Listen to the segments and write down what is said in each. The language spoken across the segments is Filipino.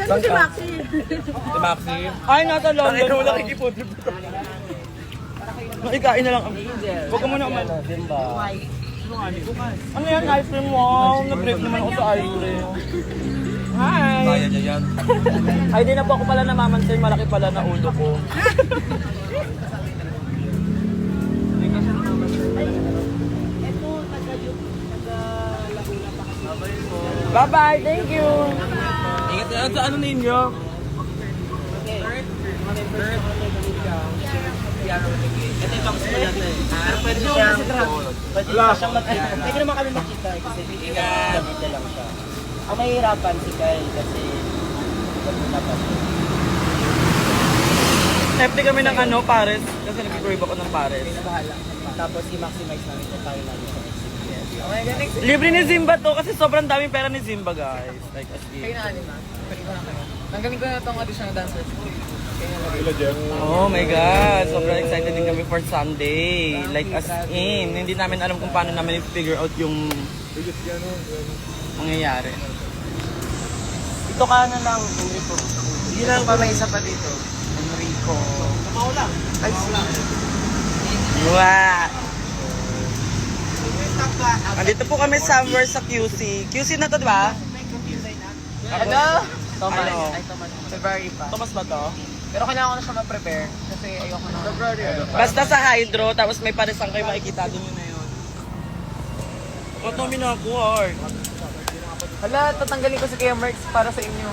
Ano si Maxi? Si Maxi. Ay, nasa London. Ay, wala kikipod. Ikain na lang. Huwag ka muna umano. Zimba. Ano yan, ice cream? Wow, na-break naman ako sa ice cream. Hi! Kaya niya yan. Ay, di na po ako pala namamansin. Malaki pala na ulo ko. Bye-bye, thank you! Ingat na sa ano ninyo? Ito yung tapos mo natin. Pwede siya. Pwede naman kami makita kasi Ingat. dito lang siya. Ang mahihirapan si Kyle kasi dapat Safety kami ng ano, Pares. Kasi nag-crave ako ng Pares. bahala. Tapos i-maximize namin kung tayo namin sa experience. Libre ni Zimba to kasi sobrang daming pera ni Zimba, guys. Like, as Kayo in. na anim na. Tanggalin ko na itong additional dancers. Oh my God! Sobrang excited din kami for Sunday. Like, as in. Hindi namin alam kung paano namin i-figure out yung mangyayari. Ito ka na lang, Enrico. Hindi lang pa may isa pa dito. Enrico. Ay, Wow! Andito po kami somewhere sa QC. QC na to, di ba? Ano? Thomas. Ano? Ay, Thomas. February pa. Thomas ba to? Pero kailangan ko na siya ma-prepare. Kasi ayoko na. February. Basta sa Hydro, tapos may paresang kayo makikita din yun na yun. Ba't namin ako, Art? Hala, tatanggalin ko si Kuya Merx para sa inyo.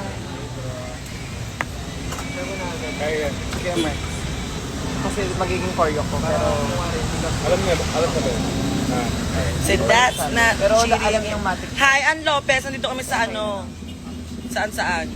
Kuya Merx. Kasi magiging choreo ko. Pero Alam niya ba? So that's not Pero cheating. alam niyo yung matic. Hi, Ann Lopez. Nandito kami sa ano? Saan?